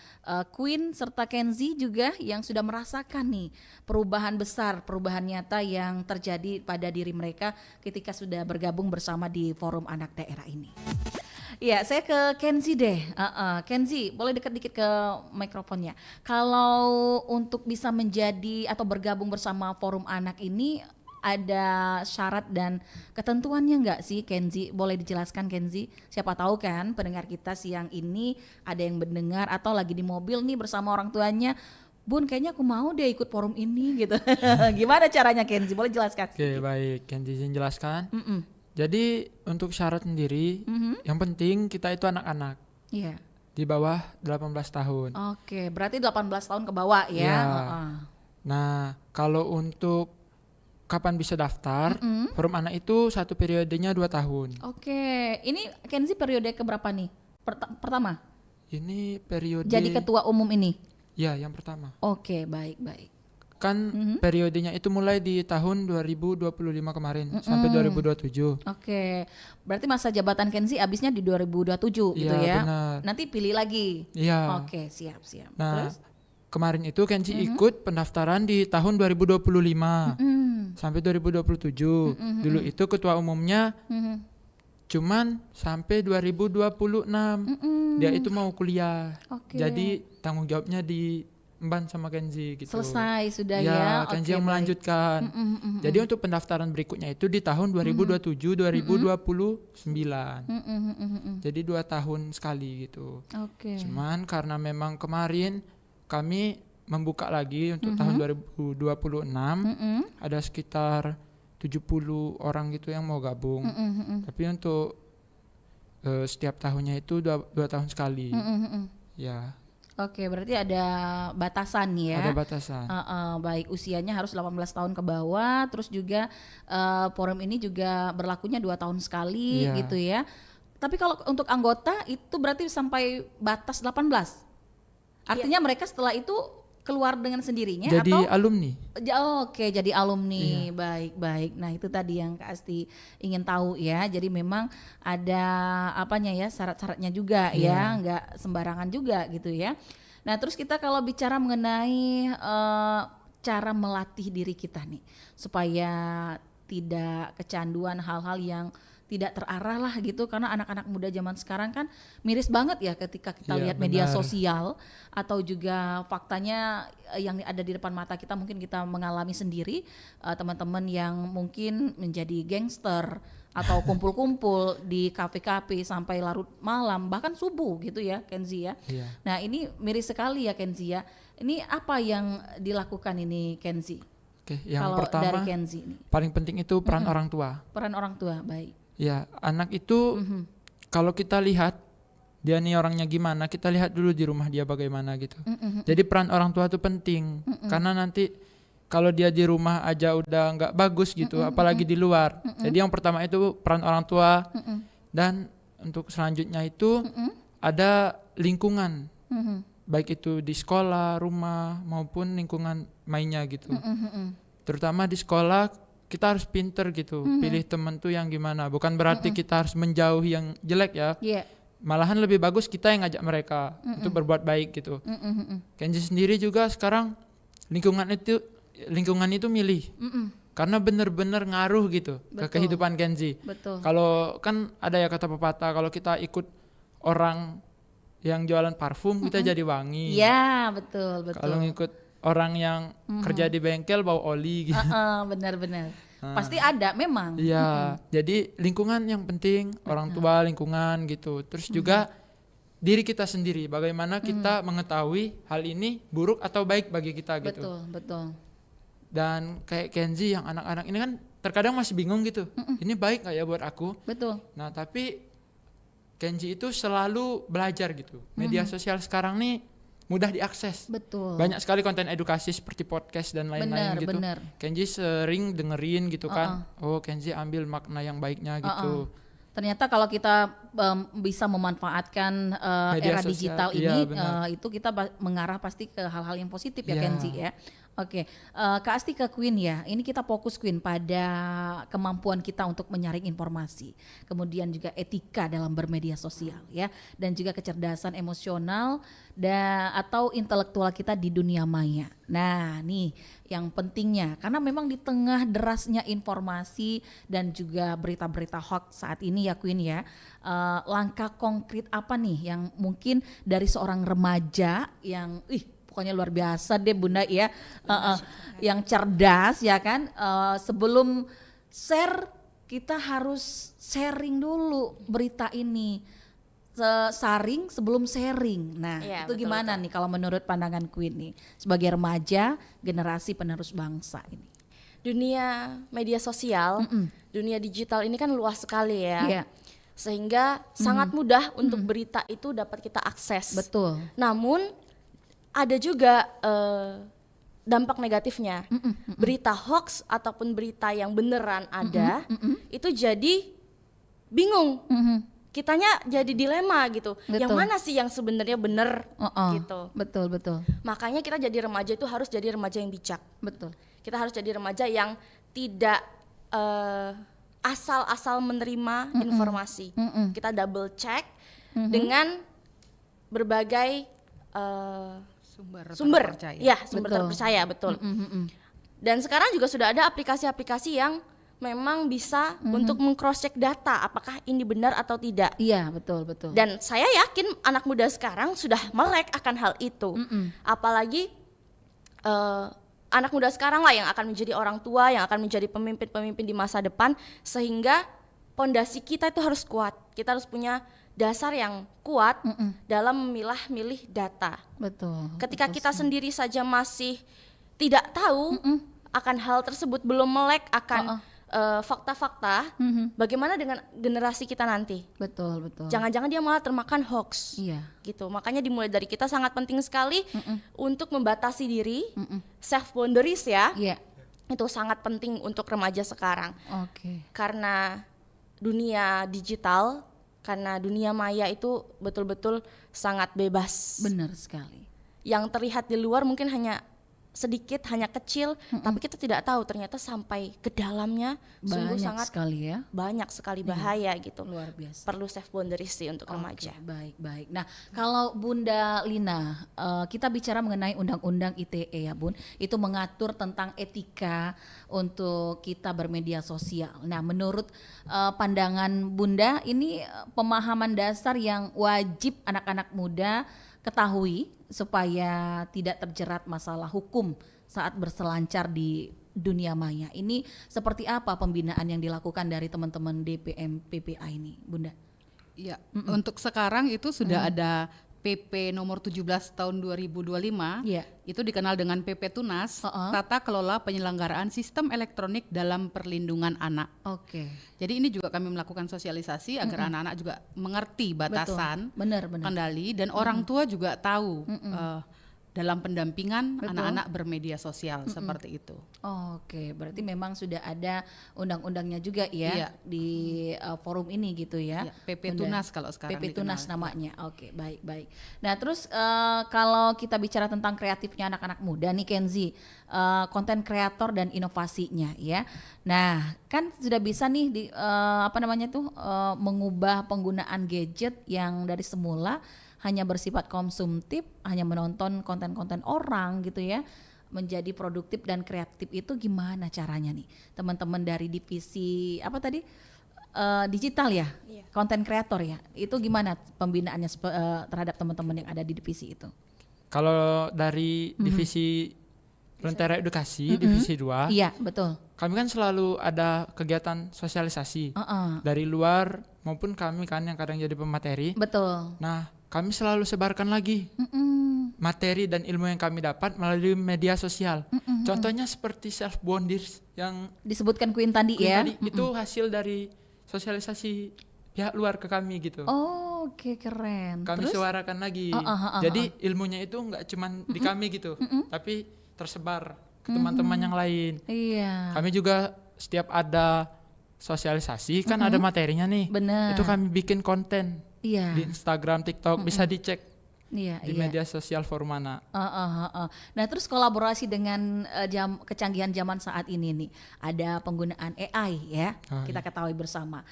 Queen serta Kenzi juga yang sudah merasakan nih perubahan besar, perubahan nyata yang terjadi pada diri mereka ketika sudah bergabung bersama di forum anak daerah ini. Ya, saya ke Kenzi deh. Kenzi, boleh dekat dikit ke mikrofonnya. Kalau untuk bisa menjadi atau bergabung bersama forum anak ini, ada syarat dan ketentuannya nggak sih Kenzi? Boleh dijelaskan Kenzi? Siapa tahu kan pendengar kita siang ini ada yang mendengar atau lagi di mobil nih bersama orang tuanya. Bun, kayaknya aku mau deh ikut forum ini gitu. Gimana caranya Kenzi? Boleh jelaskan? Oke, baik. Kenzi jelaskan. Jadi untuk syarat sendiri, yang penting kita itu anak-anak. Iya. Di bawah 18 tahun. Oke, berarti 18 tahun ke bawah ya. Ya. Nah, kalau untuk kapan bisa daftar? Forum anak itu satu periodenya 2 tahun. Oke, ini Kenzi periode keberapa nih? Pertama? Ini periode. Jadi ketua umum ini? Ya, yang pertama. Oke, baik. Kan periodenya itu mulai di tahun 2025 kemarin sampai 2027. Oke, berarti masa jabatan Kenzi habisnya di 2027 gitu ya? Benar. Nanti pilih lagi? Iya. Oke, siap. Nah, terus? Kemarin itu Kenzi ikut pendaftaran di tahun 2025 sampai 2027. Dulu itu ketua umumnya cuman sampai 2026. Dia itu mau kuliah. Jadi tanggung jawabnya diemban sama Kenzi gitu. Selesai sudah ya. Kenzi yang melanjutkan. Jadi untuk pendaftaran berikutnya itu di tahun 2027 2029. Jadi 2 tahun sekali gitu. Cuman karena memang kemarin kami membuka lagi untuk tahun 2026, ada sekitar 70 orang gitu yang mau gabung. Tapi untuk setiap tahunnya itu 2 tahun sekali. Ya. Oke, berarti ada batasan nih ya. Ada batasan. Baik, usianya harus 18 tahun ke bawah, terus juga forum ini juga berlakunya 2 tahun sekali gitu ya. Tapi kalau untuk anggota itu berarti sampai batas 18. Artinya mereka setelah itu keluar dengan sendirinya jadi atau alumni. Oke, jadi alumni. Baik. Nah, itu tadi yang Kak Asti ingin tahu ya. Jadi memang ada apanya ya, syarat-syaratnya juga ya, nggak sembarangan juga gitu ya. Nah, terus kita kalau bicara mengenai cara melatih diri kita nih supaya tidak kecanduan hal-hal yang tidak terarah lah gitu, karena anak-anak muda zaman sekarang kan miris banget ya ketika kita lihat media sosial atau juga faktanya yang ada di depan mata kita, mungkin kita mengalami sendiri teman-teman yang mungkin menjadi gangster atau kumpul-kumpul di kafe-kafe sampai larut malam bahkan subuh gitu ya Kenzi ya. Nah ini miris sekali ya Kenzi ya. Ini apa yang dilakukan ini Kenzi? Oke, yang kalau pertama dari Kenzi ini. Paling penting itu peran orang tua. Peran orang tua, baik. Ya, anak itu kalau kita lihat dia nih orangnya gimana, kita lihat dulu di rumah dia bagaimana gitu. Jadi peran orang tua itu penting karena nanti kalau dia di rumah aja udah nggak bagus gitu, apalagi di luar. Jadi yang pertama itu peran orang tua dan untuk selanjutnya itu ada lingkungan, baik itu di sekolah, rumah maupun lingkungan mainnya gitu. Terutama di sekolah kita harus pinter gitu, pilih temen tuh yang gimana. Bukan berarti kita harus menjauhi yang jelek ya. Malahan lebih bagus kita yang ngajak mereka untuk berbuat baik gitu. Kenzi sendiri juga sekarang lingkungan itu milih. Karena bener-bener ngaruh gitu ke kehidupan Kenzi. Kalau kan ada ya kata pepatah, kalau kita ikut orang yang jualan parfum kita jadi wangi. Iya, betul. Kalau ngikut orang yang kerja di bengkel bau oli gitu. Benar-benar. Pasti ada memang. Iya, jadi lingkungan yang penting, orang tua, lingkungan gitu. Terus juga diri kita sendiri, bagaimana kita mengetahui hal ini buruk atau baik bagi kita gitu. Betul. Dan kayak Kenzi yang anak-anak ini kan terkadang masih bingung gitu. Ini baik gak ya buat aku? Betul. Nah, tapi Kenzi itu selalu belajar gitu. Media sosial sekarang nih mudah diakses. Betul. Banyak sekali konten edukasi seperti podcast dan lain-lain gitu. Kenzi sering dengerin gitu kan. Oh, Kenzi ambil makna yang baiknya gitu. Ternyata kalau kita bisa memanfaatkan era sosial, digital ini, itu kita mengarah pasti ke hal-hal yang positif ya Kenzi ya. Oke, Kak Asti ke Queen ya. Ini kita fokus Queen pada kemampuan kita untuk menyaring informasi, kemudian juga etika dalam bermedia sosial ya, dan juga kecerdasan emosional atau intelektual kita di dunia maya. Nah, nih yang pentingnya karena memang di tengah derasnya informasi dan juga berita-berita hoax saat ini ya Queen ya. Langkah konkret apa nih yang mungkin dari seorang remaja yang pokoknya luar biasa deh Bunda ya, yang cerdas ya kan, sebelum share kita harus sharing dulu berita ini, saring sebelum sharing. Nah itu betul, gimana nih kalau menurut pandangan Queen nih sebagai remaja generasi penerus bangsa ini? Dunia media sosial, dunia digital ini kan luas sekali ya. Sehingga sangat mudah untuk berita itu dapat kita akses. Betul. Namun ada juga dampak negatifnya. Berita hoax ataupun berita yang beneran ada itu jadi bingung. Kitanya jadi dilema gitu. Betul. Yang mana sih yang sebenarnya bener gitu. Betul. Makanya kita jadi remaja itu harus jadi remaja yang bijak. Betul. Kita harus jadi remaja yang tidak asal-asal menerima informasi. Kita double check dengan berbagai sumber terpercaya. Ya, sumber terpercaya, betul. Dan sekarang juga sudah ada aplikasi-aplikasi yang memang bisa untuk meng-cross check data apakah ini benar atau tidak. Iya, betul. Dan saya yakin anak muda sekarang sudah melek akan hal itu. Apalagi anak muda sekarang lah yang akan menjadi orang tua, yang akan menjadi pemimpin-pemimpin di masa depan, sehingga pondasi kita itu harus kuat. Kita harus punya dasar yang kuat dalam memilah-milih data. Betul. Ketika kita sendiri saja masih tidak tahu akan hal tersebut, belum melek akan fakta-fakta bagaimana dengan generasi kita nanti. Betul, betul. Jangan-jangan dia malah termakan hoax. Iya. Gitu. Makanya dimulai dari kita sangat penting sekali untuk membatasi diri, self boundaries ya. Iya. Itu sangat penting untuk remaja sekarang. Oke. Karena dunia digital, karena dunia maya itu betul-betul sangat bebas. Benar sekali. Yang terlihat di luar mungkin hanya sedikit, hanya kecil, tapi kita tidak tahu ternyata sampai ke dalamnya sungguh Banyak sangat sekali ya. banyak sekali bahaya gitu. Luar biasa. Perlu self boundaries sih untuk remaja. Baik. Nah, kalau Bunda Lina, kita bicara mengenai Undang-Undang ITE ya Bun, itu mengatur tentang etika untuk kita bermedia sosial. Nah, menurut pandangan Bunda, ini pemahaman dasar yang wajib anak-anak muda ketahui supaya tidak terjerat masalah hukum saat berselancar di dunia maya. Ini seperti apa pembinaan yang dilakukan dari teman-teman DPM PPA ini, Bunda? Iya, untuk sekarang itu sudah ada PP nomor 17 tahun 2025, itu dikenal dengan PP Tunas, Tata Kelola Penyelenggaraan Sistem Elektronik dalam Perlindungan Anak. Oke. Jadi ini juga kami melakukan sosialisasi agar anak-anak juga mengerti batasan, benar. kendali, dan orang tua juga tahu dalam pendampingan anak-anak bermedia sosial seperti itu. Oke, berarti memang sudah ada undang-undangnya juga ya di forum ini gitu ya. PP Tunas kalau sekarang PP dikenal. Tunas namanya. Oke, baik. Nah, terus kalau kita bicara tentang kreatifnya anak-anak muda nih Kenzi, konten kreator dan inovasinya ya. Nah, kan sudah bisa nih mengubah penggunaan gadget yang dari semula hanya bersifat konsumtif, hanya menonton konten-konten orang gitu ya, menjadi produktif dan kreatif. Itu gimana caranya nih teman-teman dari divisi digital ya, konten kreator ya, itu gimana pembinaannya terhadap teman-teman yang ada di divisi itu? Kalau dari divisi Lentera Edukasi, divisi 2, iya betul, kami kan selalu ada kegiatan sosialisasi dari luar maupun kami kan yang kadang jadi pemateri. Betul. Nah, kami selalu sebarkan lagi materi dan ilmu yang kami dapat melalui media sosial. Contohnya seperti self boundaries yang disebutkan Queen tadi ya. Itu hasil dari sosialisasi pihak luar ke kami gitu. Oh, oke, keren. Kami Terus? suarakan lagi. Jadi ilmunya itu nggak cuman di kami gitu, tapi tersebar ke teman-teman yang lain. Iya. Kami juga setiap ada sosialisasi kan ada materinya nih. Benar. Itu kami bikin konten. Iya. Di Instagram, TikTok bisa dicek. Iya, di media sosial Formana. Nah, terus kolaborasi dengan kecanggihan zaman saat ini nih, ada penggunaan AI ya, kita ketahui bersama.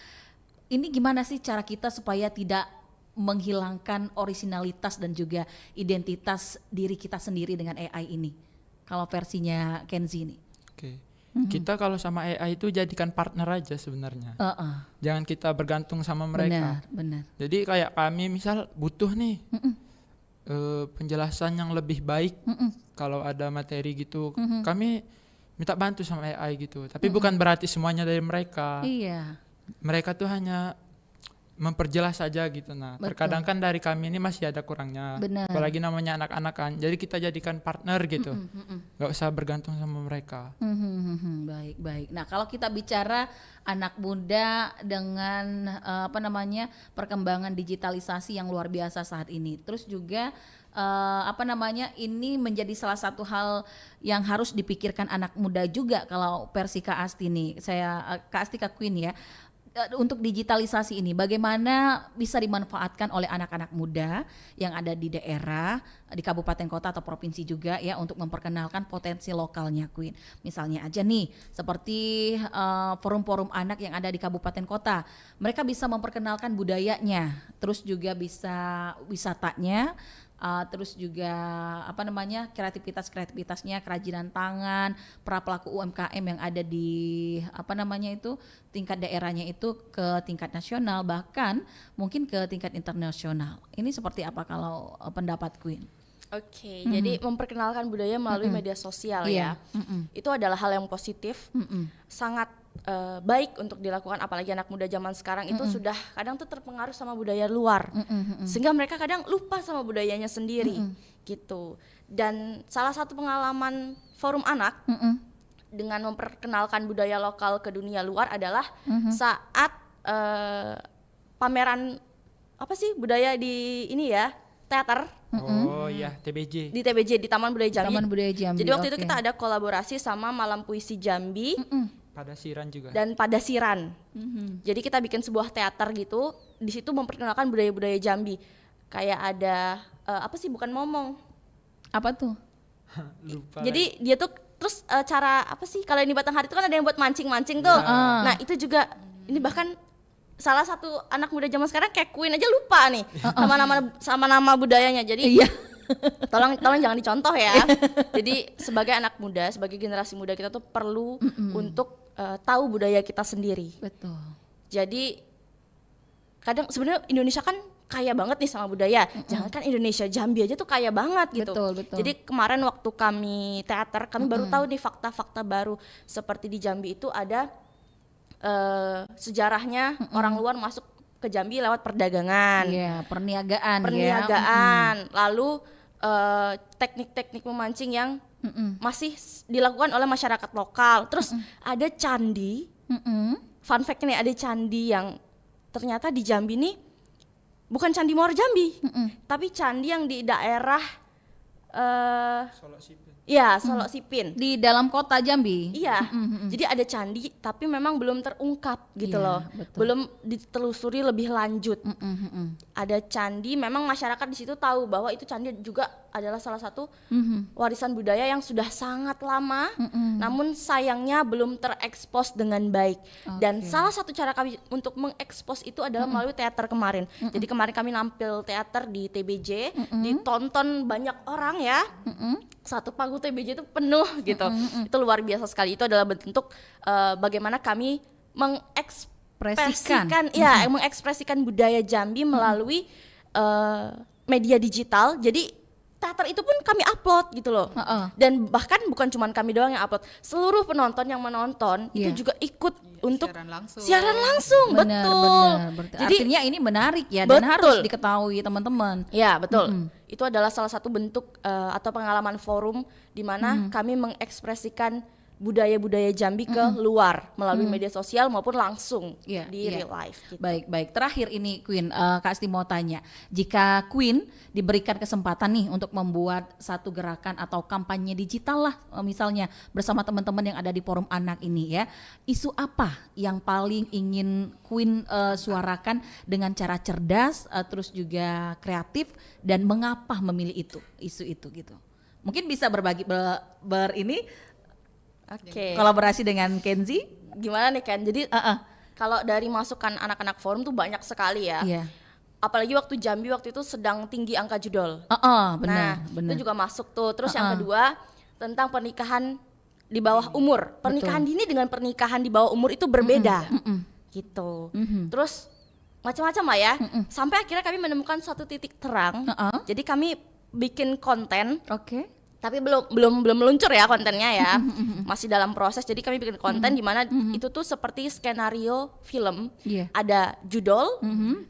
Ini gimana sih cara kita supaya tidak menghilangkan originalitas dan juga identitas diri kita sendiri dengan AI ini? Kalau versinya Kenzi ini. Oke. Kita kalau sama AI itu jadikan partner aja sebenarnya. Jangan kita bergantung sama mereka. Benar. Jadi kayak kami misal butuh nih penjelasan yang lebih baik kalau ada materi gitu, kami minta bantu sama AI gitu. Tapi bukan berarti semuanya dari mereka. Iya. Mereka tuh hanya memperjelas saja gitu. Nah, terkadang kan dari kami ini masih ada kurangnya. Benar. Apalagi namanya anak-anak kan. Jadi kita jadikan partner gitu. Gak usah bergantung sama mereka. Baik. Nah, kalau kita bicara anak muda dengan perkembangan digitalisasi yang luar biasa saat ini. Terus juga ini menjadi salah satu hal yang harus dipikirkan anak muda juga kalau versi Kak Asti nih. Kak Asti, Kak Queen ya. Untuk digitalisasi ini bagaimana bisa dimanfaatkan oleh anak-anak muda yang ada di daerah, di kabupaten kota atau provinsi juga ya, untuk memperkenalkan potensi lokalnya Queen. Misalnya aja nih seperti forum-forum anak yang ada di kabupaten kota, mereka bisa memperkenalkan budayanya, terus juga bisa wisatanya, terus juga kreativitasnya, kerajinan tangan, para pelaku UMKM yang ada di tingkat daerahnya itu ke tingkat nasional, bahkan mungkin ke tingkat internasional. Ini seperti apa kalau pendapat Queen? Oke, jadi memperkenalkan budaya melalui media sosial ya. Itu adalah hal yang positif, sangat baik untuk dilakukan, apalagi anak muda zaman sekarang itu sudah kadang tuh terpengaruh sama budaya luar, sehingga mereka kadang lupa sama budayanya sendiri gitu. Dan salah satu pengalaman forum anak dengan memperkenalkan budaya lokal ke dunia luar adalah saat pameran apa sih budaya di ini ya, teater. Oh ya, TBJ. Di TBJ, di Taman Budaya Jambi. Taman Budaya Jambi. Jadi waktu itu kita ada kolaborasi sama Malam Puisi Jambi Padasiran juga. dan Padasiran. Jadi kita bikin sebuah teater gitu, di situ memperkenalkan budaya-budaya Jambi. Kayak ada apa sih, bukan momong. Apa tuh? Lupa. Jadi dia tuh terus cara apa sih, kalau ini Batanghari itu kan ada yang buat mancing-mancing tuh. Nah, itu juga ini bahkan salah satu anak muda zaman sekarang kayak Queen aja lupa nih sama nama budayanya. Jadi tolong jangan dicontoh ya. Jadi sebagai anak muda, sebagai generasi muda, kita tuh perlu untuk tahu budaya kita sendiri. Betul. Jadi kadang sebenarnya Indonesia kan kaya banget nih sama budaya. Jangan kan Indonesia, Jambi aja tuh kaya banget gitu. Betul. Jadi kemarin waktu kami teater, kami baru tahu nih fakta-fakta baru. Seperti di Jambi itu ada sejarahnya orang luar masuk ke Jambi lewat perdagangan. Iya, perniagaan. Lalu teknik-teknik memancing yang masih dilakukan oleh masyarakat lokal. Terus ada candi. Fun fact nih, ada candi yang ternyata di Jambi nih bukan Candi Mor Jambi, tapi candi yang di daerah Solok Sipin. Iya, Solok Sipin. Di dalam kota Jambi. Iya. Jadi ada candi tapi memang belum terungkap gitu Iya, loh. betul. Belum ditelusuri lebih lanjut. Ada candi, memang masyarakat di situ tahu bahwa itu candi juga adalah salah satu warisan budaya yang sudah sangat lama, namun sayangnya belum terekspos dengan baik. Dan salah satu cara kami untuk mengekspos itu adalah melalui teater kemarin. Jadi kemarin kami nampil teater di TBJ, ditonton banyak orang ya. Satu panggung TBJ itu penuh gitu. Itu luar biasa sekali. Itu adalah bentuk bagaimana kami mengekspresikan budaya Jambi melalui media digital. Jadi teater itu pun kami upload gitu loh. Dan bahkan bukan cuma kami doang yang upload, seluruh penonton yang menonton itu juga ikut untuk siaran langsung. Betul. Jadi artinya ini menarik ya, dan harus diketahui teman-teman. Ya, betul. Itu adalah salah satu bentuk atau pengalaman forum di mana kami mengekspresikan budaya-budaya Jambi ke luar melalui media sosial maupun langsung di real life gitu. Baik. Terakhir ini Queen, Kak Asti mau tanya, jika Queen diberikan kesempatan nih untuk membuat satu gerakan atau kampanye digital lah misalnya bersama teman-teman yang ada di Forum Anak ini ya, isu apa yang paling ingin Queen suarakan dengan cara cerdas, terus juga kreatif, dan mengapa memilih isu itu gitu? Mungkin bisa berbagi kolaborasi dengan Kenzi. Gimana nih Ken? Jadi kalau dari masukan anak-anak forum tuh banyak sekali ya. Apalagi waktu Jambi waktu itu sedang tinggi angka judol. Benar. Itu juga masuk tuh. Terus yang kedua tentang pernikahan di bawah umur. Pernikahan dini dengan pernikahan di bawah umur itu berbeda. Gitu. Terus macam-macam lah ya. Sampai akhirnya kami menemukan suatu titik terang. Jadi kami bikin konten. Tapi belum meluncur ya kontennya ya. Masih dalam proses. Jadi kami bikin konten di mana itu tuh seperti skenario film. Ada judul,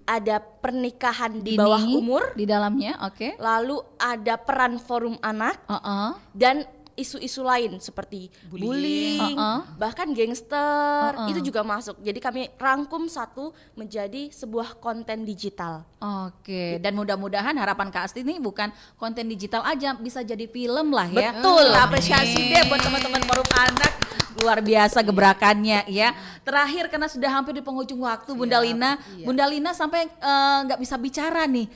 ada pernikahan di bawah umur di dalamnya, lalu ada peran forum anak, dan isu-isu lain seperti bullying, bahkan gangster, itu juga masuk. Jadi kami rangkum satu menjadi sebuah konten digital. Dan mudah-mudahan harapan Kak Asti ini bukan konten digital aja, bisa jadi film lah ya. Betul. Kita apresiasi deh buat teman-teman Forum Anak, luar biasa gebrakannya ya. Terakhir karena sudah hampir di penghujung waktu, Bunda Lina sampai nggak bisa bicara nih.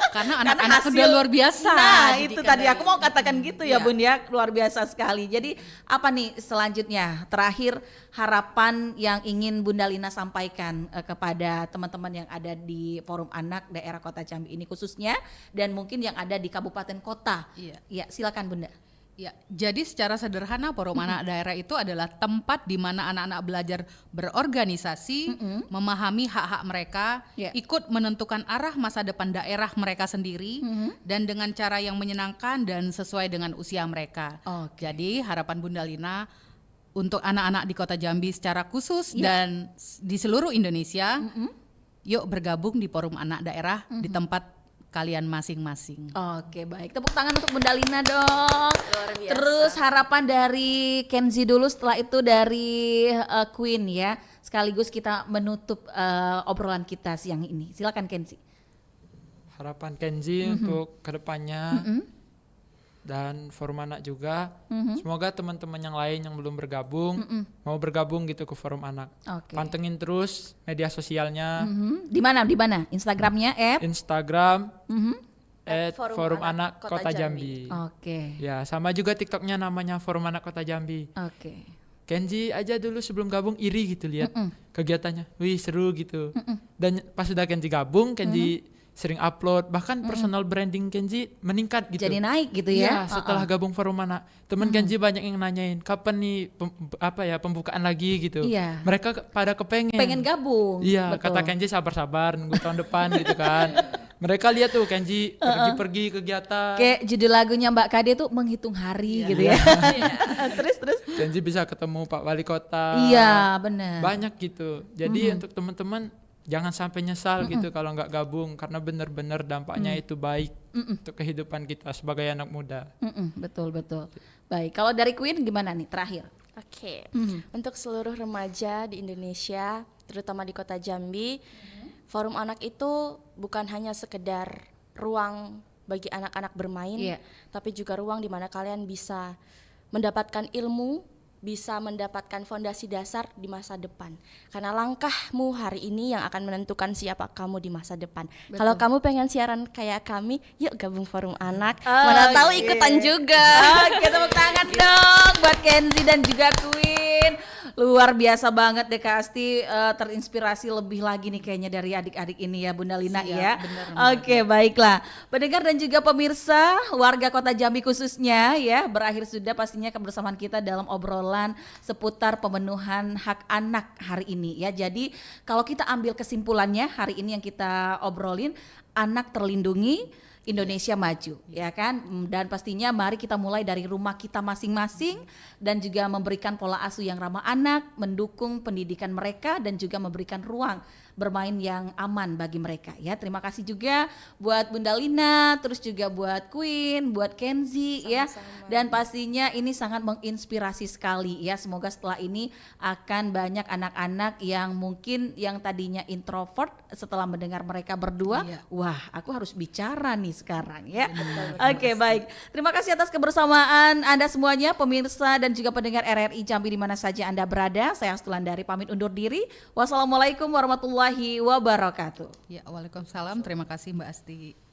Karena anak-anak udah luar biasa. Nah itu tadi aku mau katakan gitu ya Bun ya, luar biasa sekali. Jadi apa nih selanjutnya, terakhir harapan yang ingin Bunda Lina sampaikan kepada teman-teman yang ada di Forum Anak daerah Kota Jambi ini khususnya, dan mungkin yang ada di kabupaten kota. Ya silakan Bunda. Ya, jadi secara sederhana Forum Anak Daerah itu adalah tempat di mana anak-anak belajar berorganisasi, memahami hak-hak mereka, ikut menentukan arah masa depan daerah mereka sendiri, dan dengan cara yang menyenangkan dan sesuai dengan usia mereka. Jadi harapan Bunda Lina untuk anak-anak di Kota Jambi secara khusus dan di seluruh Indonesia, yuk bergabung di Forum Anak Daerah di tempat kalian masing-masing. Oke, baik. Tepuk tangan untuk Bunda Lina dong. Luar biasa. Terus harapan dari Kenzi dulu, setelah itu dari Queen ya. Sekaligus kita menutup obrolan kita siang ini. Silakan Kenzi. Harapan Kenzi untuk kedepannya dan Forum Anak juga, semoga teman-teman yang lain yang belum bergabung mau bergabung gitu ke Forum Anak. Pantengin terus media sosialnya. Di mana? Instagramnya Instagram Forum Anak Kota Jambi. Oke. Ya, sama juga TikToknya namanya Forum Anak Kota Jambi. Oke. Kenzi aja dulu sebelum gabung iri gitu lihat kegiatannya, wih seru gitu. Dan pas sudah Kenzi gabung, Kenzi sering upload, bahkan personal branding Kenzi meningkat gitu. Jadi naik gitu ya? Setelah gabung Forum Anak. Teman Kenzi banyak yang nanyain, kapan nih pembukaan lagi gitu. Iya. Mereka pada kepengen. Pengen gabung. Iya, betul. kata Kenzi sabar-sabar nunggu tahun depan gitu kan. Mereka lihat tuh Kenzi pergi-pergi kegiatan. Kayak judul lagunya Mbak Kade tuh menghitung hari gitu ya. Terus. Kenzi bisa ketemu Pak Wali Kota. Iya, benar. Banyak gitu. Jadi untuk teman-teman jangan sampai nyesal gitu kalau nggak gabung, karena benar-benar dampaknya itu baik untuk kehidupan kita sebagai anak muda. Betul. Baik, kalau dari Queen gimana nih terakhir? Oke. Untuk seluruh remaja di Indonesia, terutama di Kota Jambi, Forum Anak itu bukan hanya sekedar ruang bagi anak-anak bermain, tapi juga ruang di mana kalian bisa mendapatkan ilmu, bisa mendapatkan fondasi dasar di masa depan. Karena langkahmu hari ini yang akan menentukan siapa kamu di masa depan. Kalau kamu pengen siaran kayak kami, yuk gabung Forum Anak. Mana tahu ikutan juga. Oke, tepuk tangan dong buat Kenzi dan juga Queen. Luar biasa banget deh Kak Asti, terinspirasi lebih lagi nih kayaknya dari adik-adik ini ya Bunda Lina ya. Oke, baiklah. Pendengar dan juga pemirsa warga Kota Jambi khususnya ya, berakhir sudah pastinya kebersamaan kita dalam obrolan seputar pemenuhan hak anak hari ini ya. Jadi kalau kita ambil kesimpulannya hari ini yang kita obrolin, anak terlindungi, Indonesia maju, ya kan? Dan pastinya mari kita mulai dari rumah kita masing-masing dan juga memberikan pola asuh yang ramah anak, mendukung pendidikan mereka dan juga memberikan ruang bermain yang aman bagi mereka ya. Terima kasih juga buat Bunda Lina, terus juga buat Queen, buat Kenzi ya. Dan pastinya ini sangat menginspirasi sekali ya. Semoga setelah ini akan banyak anak-anak yang mungkin yang tadinya introvert setelah mendengar mereka berdua, wah aku harus bicara nih sekarang ya. Oke, baik. Terima kasih atas kebersamaan Anda semuanya, pemirsa dan juga pendengar RRI Jambi di mana saja Anda berada. Saya Astulandari pamit undur diri. Wassalamualaikum warahmatullahi wabarakatuh. Ya, waalaikumsalam. Terima kasih Mbak Asti.